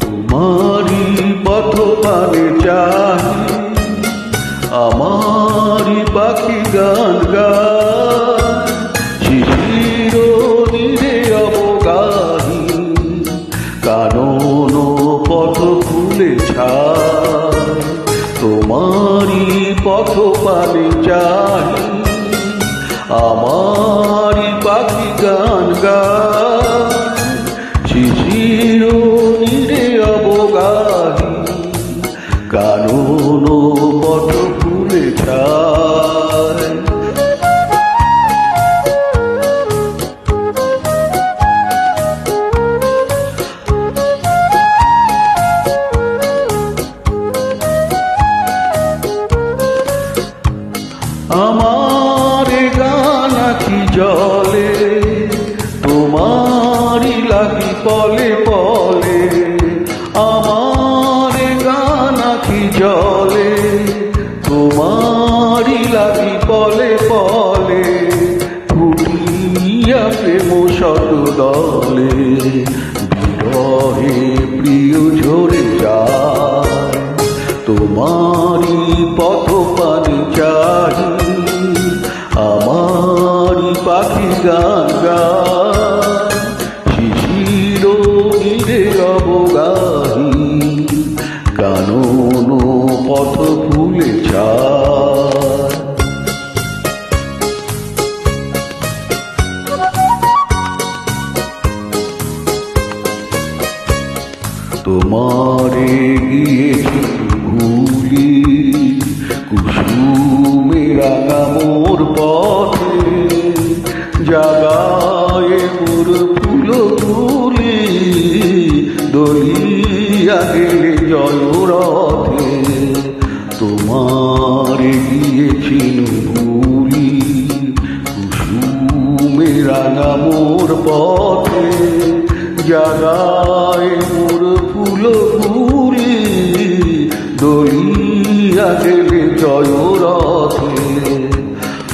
তোমারি পথ পানে চাহি আমারি পাখি গান গায় শিশির নীরে অবগাহী কানন পথ ফুলে ছায় তোমারি পথ পানে চাহি আমারি পাখি গান গায় শিশির নীরে অবগাহী কানন পথ ফুলে ছায় আমার গান আখি জলে তোমারি লাগি পলে পলে আমার গান আখি জলে তোমারি লাগি পলে পলে ফুটিয়া প্রেম শত দলে বিরহে প্রিয় ঝরে যায় তোমারি পথ পানে চাহি আমারি পাখি গান গায় শিশির নীরে অবগাহী কানন পথ ফুলে ছায় তোমারে গিয়েছি ভুলি কুসুমে রাঙা মোর পথে জাগায় মোর ফুল তুলি দলিয়া গেলে জয় রথে তোমারে গিয়েছি ভুলি কুসুমে রাঙা মোর পথে জাগায় মোর ফুল ফুলি দলিয়া গেলে জয় রথে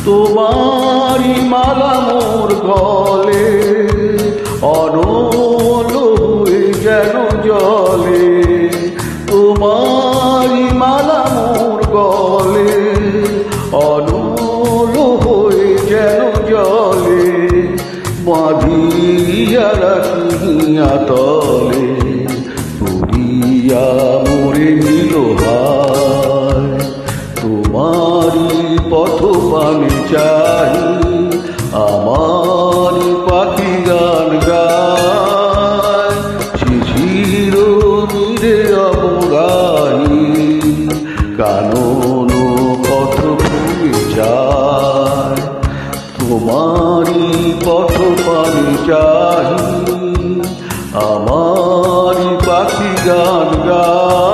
তোমারি মালা মোর গলে অনল হয়ে যেন জলে তোমারি মালা মোর গলে অনল হয়ে যেন জলে বাঁধিয়া রাখিয়া তলে পুরিয়া মোরে নিল হায় তোমারি পথ পানে চাহি আমারি পাখি গান গায় শিশির নীরে অবগাহী কানন পথ ফুলে যায় তোমারি পথ পানে চাহি আমারি পাখি গান গায়।